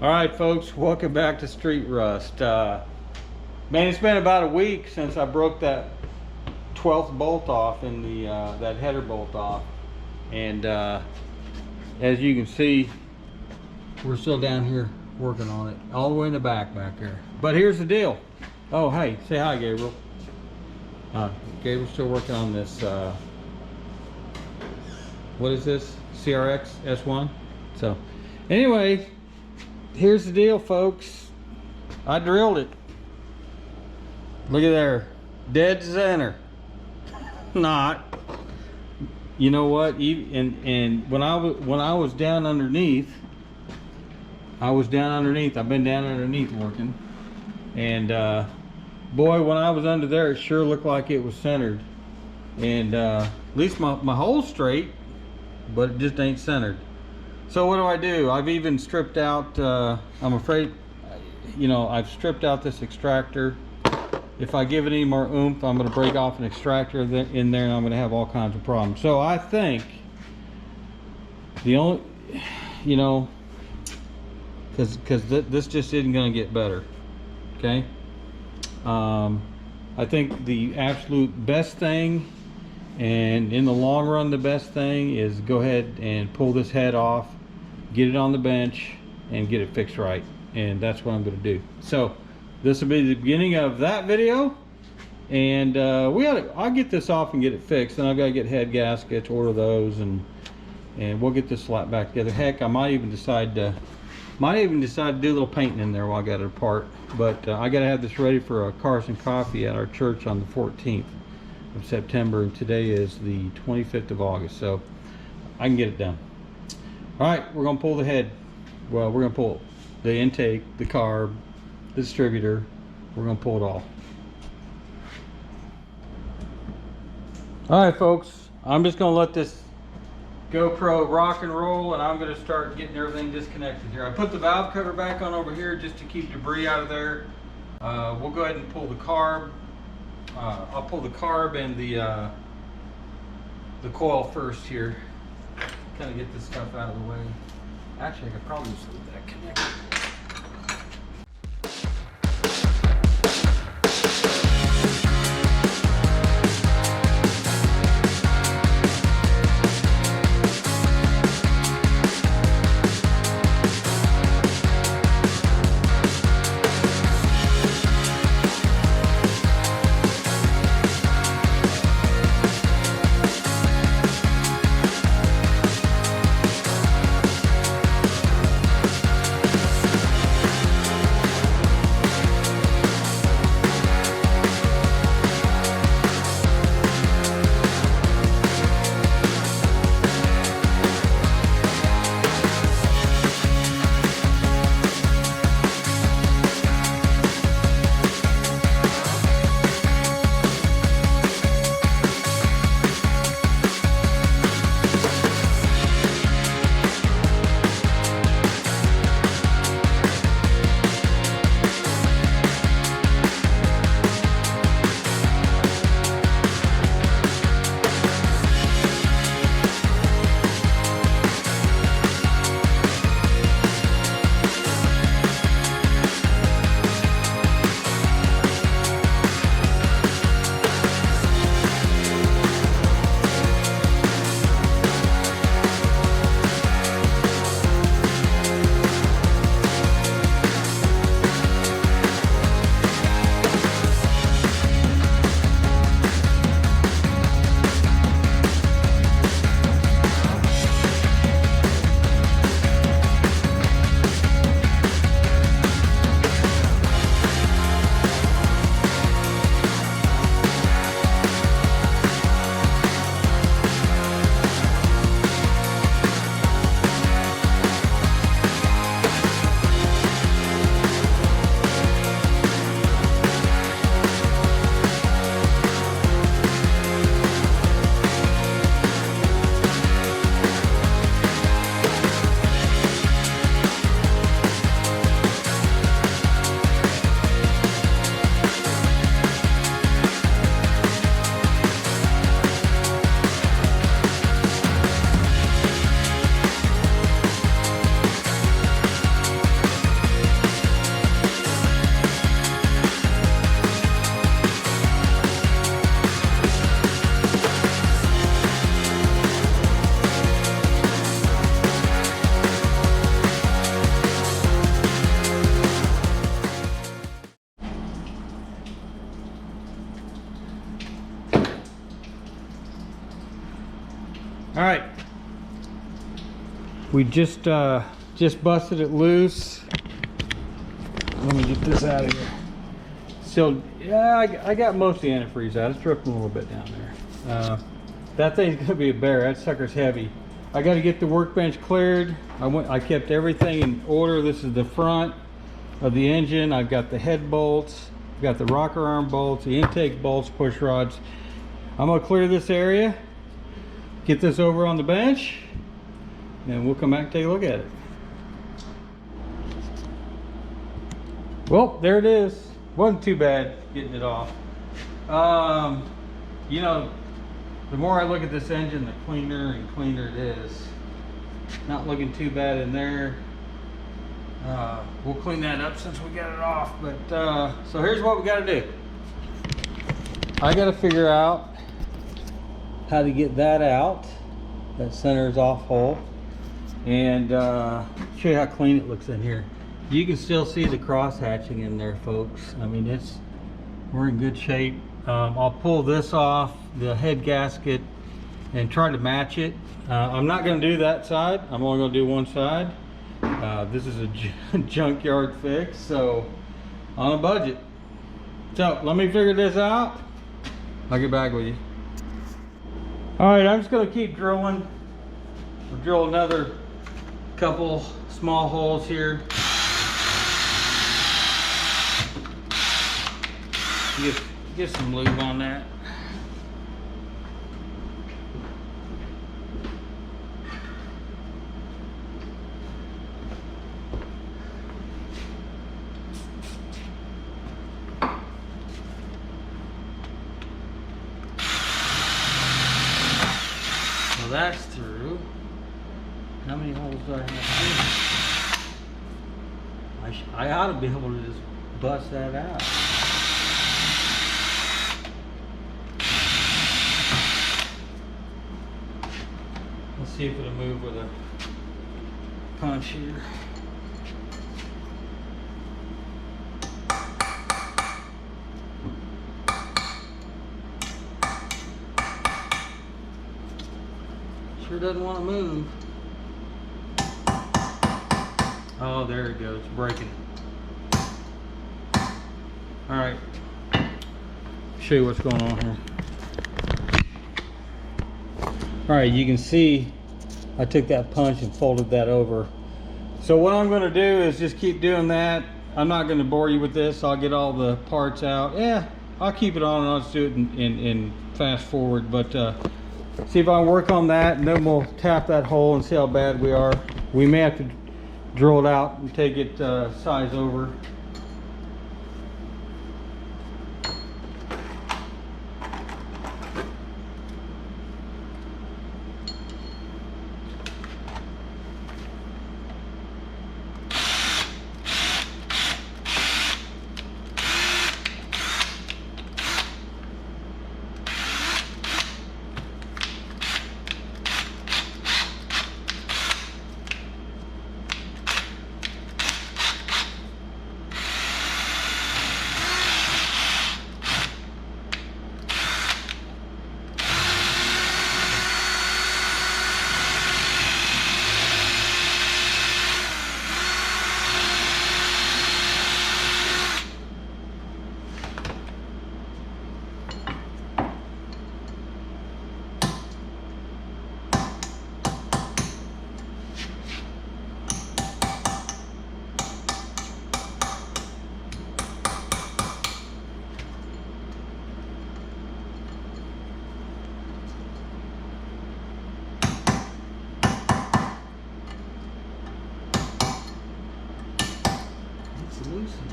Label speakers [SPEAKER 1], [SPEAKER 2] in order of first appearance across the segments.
[SPEAKER 1] All right, folks, welcome back to Street Rust. Man, it's been about a week since I broke that 12th bolt off in the that header bolt off, and as you can see, we're still down here working on it, all the way in the back there. But here's the deal. Oh, hey, say hi, Gabriel. Gabriel's still working on this. What is this? CRX S1. So, anyway. Here's the deal, folks. I drilled it. Look at there, dead center. Not. You know what? And when I was down underneath, I've been down underneath working, and boy, when I was under there, it sure looked like it was centered. And at least my hole's straight, but it just ain't centered. So what do? I've even stripped out, I'm afraid, you know, I've stripped out this extractor. If I give it any more oomph, I'm going to break off an extractor in there, and I'm going to have all kinds of problems. So I think the only, you know, because this just isn't going to get better, okay? I think the absolute best thing, and in the long run the best thing, is go ahead and pull this head off, get it on the bench, and get it fixed right. And that's what I'm going to do. So this will be the beginning of that video, and I'll get this off and get it fixed. And I've got to get head gaskets, order those, and we'll get this slapped back together. Heck, I might even decide to do a little painting in there while I got it apart. But I got to have this ready for a Cars and Coffee at our church on the 14th of September, and today is the 25th of August, so I can get it done. All right, we're gonna pull the head. Well, we're gonna pull the intake, the carb, the distributor. We're gonna pull it all. All right, folks, I'm just gonna let this GoPro rock and roll, and I'm gonna start getting everything disconnected here. I put the valve cover back on over here just to keep debris out of there. We'll go ahead and pull the carb. I'll pull the carb and the coil first here. Kind of get this stuff out of the way. Actually, I could probably just leave that connected. All right. We just busted it loose. Let me get this out of here. So yeah, I got most of the antifreeze out. It's dripping a little bit down there. That thing's gonna be a bear. That sucker's heavy. I got to get the workbench cleared. I kept everything in order. This is the front of the engine. I've got the head bolts, I've got the rocker arm bolts, the intake bolts, push rods. I'm gonna clear this area, get this over on the bench, and we'll come back and take a look at it. Well, there it is. Wasn't too bad getting it off. You know, the more I look at this engine, the cleaner and cleaner it is. Not looking too bad in there. We'll clean that up since we got it off. But so here's what we got to do. I got to figure out how to get that out. That center is off hole. And show you how clean it looks in here. You can still see the cross hatching in there, folks. I mean, we're in good shape. I'll pull this off, the head gasket, and try to match it. I'm not going to do that side. I'm only going to do one side. This is a junkyard fix, so on a budget. So let me figure this out. I'll get back with you. All right, I'm just going to keep drilling. We'll drill another couple small holes here. Get some lube on that. So that's through. How many holes do I have here? I ought to be able to just bust that out. Let's see if it'll move with a punch here. Sure doesn't want to move. Oh, there it goes, breaking. All right, show you what's going on here. All right, you can see I took that punch and folded that over. So what I'm going to do is just keep doing that. I'm not going to bore you with this. I'll get all the parts out. Yeah, I'll keep it on and I'll just do it in fast forward. But see if I can work on that, and then we'll tap that hole and see how bad we are. We may have to drill it out and take it size over. Loose here.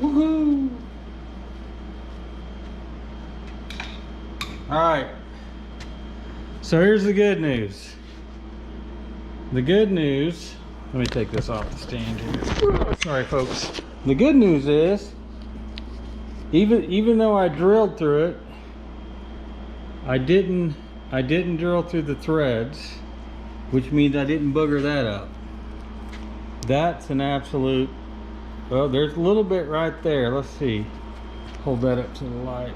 [SPEAKER 1] Woohoo! All right. So here's the good news. The good news. Let me take this off the stand here. Sorry, folks. The good news is, even though I drilled through it, I didn't drill through the threads, which means I didn't booger that up. That's an absolute, well, there's a little bit right there. Let's see, hold that up to the light.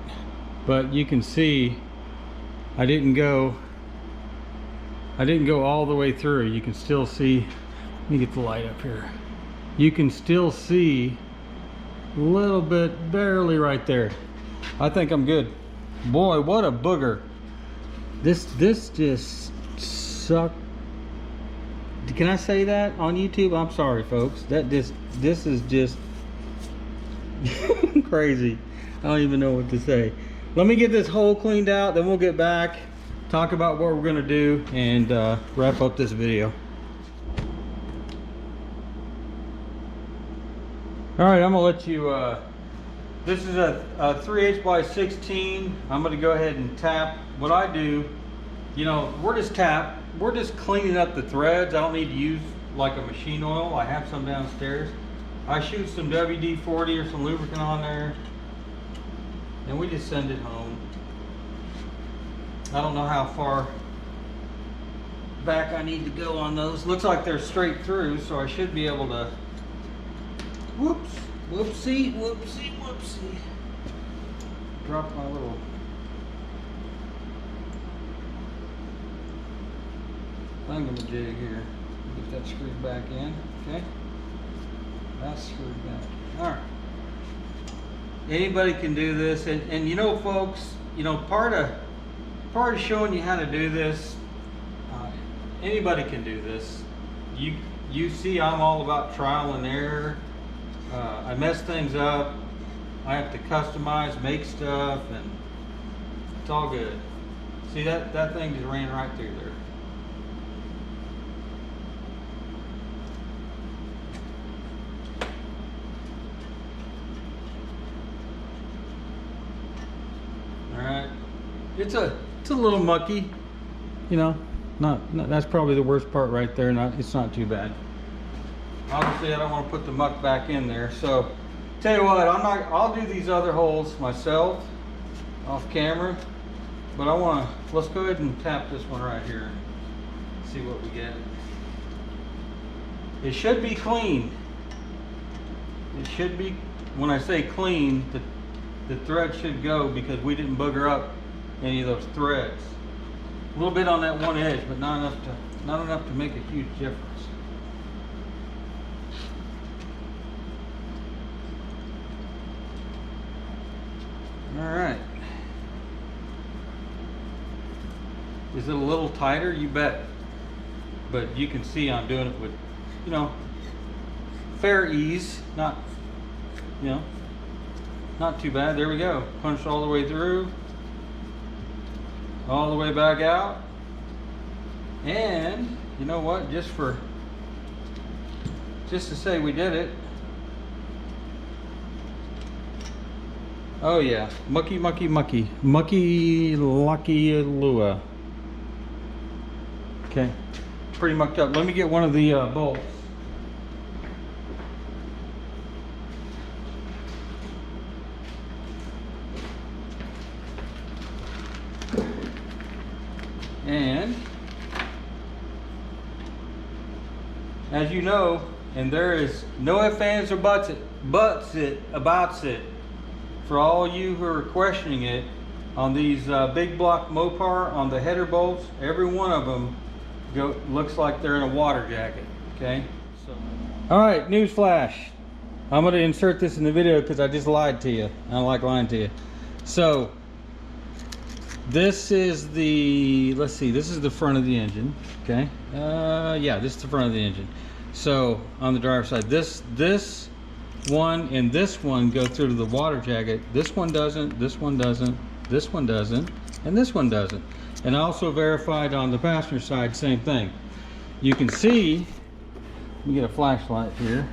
[SPEAKER 1] But you can see I didn't go all the way through. You can still see, let me get the light up here. You can still see a little bit, barely right there. I think I'm good. Boy, what a booger. This just sucked. Can I say that on YouTube? I'm sorry, folks. This is just crazy. I don't even know what to say. Let me get this hole cleaned out, then we'll get back, talk about what we're gonna do, and wrap up this video. All right, I'm gonna let you, this is a 3/8 by 16. I'm gonna go ahead and tap. What I do, you know, we're just cleaning up the threads. I don't need to use like a machine oil. I have some downstairs. I shoot some WD-40 or some lubricant on there, and we just send it home. I don't know how far back I need to go on those. Looks like they're straight through, so I should be able to, whoops, whoopsie, whoopsie, whoopsie. Drop my little thingamajig here. Get that screwed back in, okay? That's screwed back. All right. Anybody can do this, and you know, folks, you know, part of showing you how to do this, anybody can do this. You see, I'm all about trial and error. I mess things up. I have to customize, make stuff, and it's all good. See, that thing just ran right through there. It's a little mucky, you know. Not that's probably the worst part right there. It's not too bad. Obviously, I don't want to put the muck back in there. So, tell you what, I'll do these other holes myself, off camera. But let's go ahead and tap this one right here. See what we get. It should be clean. It should be. When I say clean, the thread should go because we didn't booger up any of those threads. A little bit on that one edge, but not enough to make a huge difference. All right. Is it a little tighter? You bet. But you can see I'm doing it with, you know, fair ease. Not, you know, not too bad. There we go. Punched all the way through. All the way back out. And you know what, just to say we did it. Oh yeah, mucky lucky lua. Okay, pretty mucked up. Let me get one of the bolts. And as you know, and there is no ifs, ands, or buts about it, for all you who are questioning it, on these big block Mopar, on the header bolts, every one of them looks like they're in a water jacket. Okay. So, all right, news flash. I'm going to insert this in the video because I just lied to you. I don't like lying to you. So. This is the, let's see, this is the front of the engine, okay? Yeah, this is the front of the engine. So, on the driver's side, this one and this one go through to the water jacket. This one doesn't, this one doesn't, this one doesn't, and this one doesn't. And I also verified on the passenger side, same thing. You can see, let me get a flashlight here.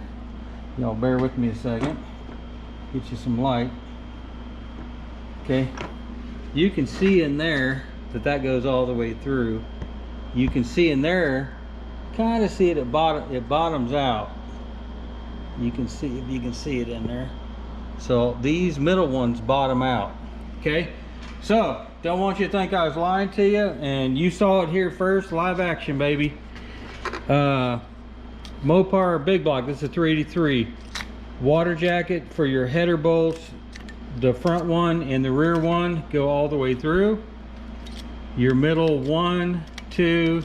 [SPEAKER 1] Y'all bear with me a second. Get you some light. Okay. You can see in there that goes all the way through. You can see in there, kind of see it at bottom. It bottoms out. You can see, if you can see it in there. So these middle ones bottom out. Okay. So don't want you to think I was lying to you, and you saw it here first, live action, baby. Mopar big block, this is a 383. Water jacket for your header bolts. The front one and the rear one go all the way through. Your middle 1, 2,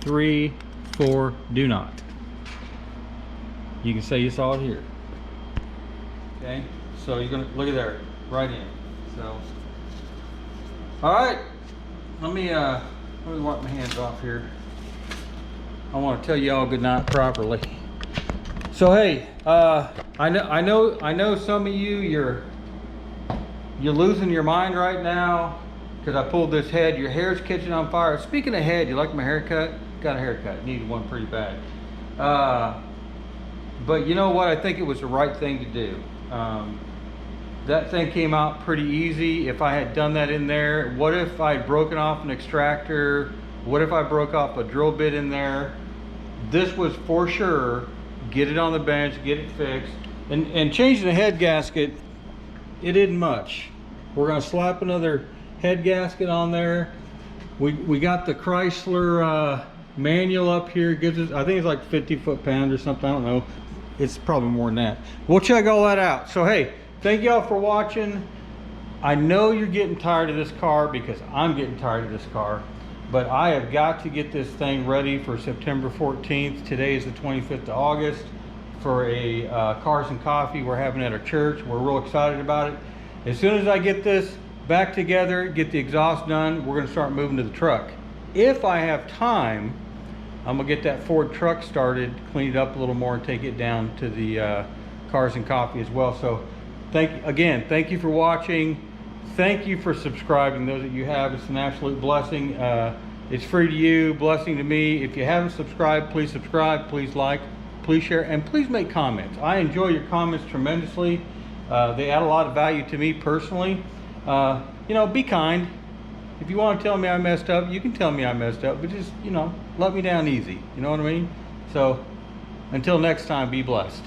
[SPEAKER 1] 3, 4 do not. You can say you saw it here. Okay, so you're gonna look at there, right in. So, all right, let me wipe my hands off here. I want to tell you all good night properly. So hey, I know some of you you're losing your mind right now because I pulled this head. Your hair's catching on fire. Speaking of head, you like my haircut? Got a haircut. Needed one pretty bad. But you know what? I think it was the right thing to do. That thing came out pretty easy. If I had done that in there, what if I had broken off an extractor? What if I broke off a drill bit in there? This was for sure, get it on the bench, get it fixed. And changing the head gasket, it isn't much. We're gonna slap another head gasket on there. We got the Chrysler manual up here. Gives us, I think it's like 50 foot-pounds or something, I don't know. It's probably more than that. We'll check all that out. So hey, thank y'all for watching. I know you're getting tired of this car because I'm getting tired of this car, but I have got to get this thing ready for September 14th. Today is the 25th of August for a Cars and Coffee we're having at our church. We're real excited about it. As soon as I get this back together, get the exhaust done, we're gonna start moving to the truck. If I have time, I'm gonna get that Ford truck started, clean it up a little more, and take it down to the Cars and Coffee as well. So thank you for watching. Thank you for subscribing. Those that you have, it's an absolute blessing. It's free to you, blessing to me. If you haven't subscribed, please subscribe, please like, please share, and please make comments. I enjoy your comments tremendously. They add a lot of value to me personally. You know, be kind. If you want to tell me I messed up, you can tell me I messed up, but just, you know, let me down easy. You know what I mean? So, until next time, be blessed.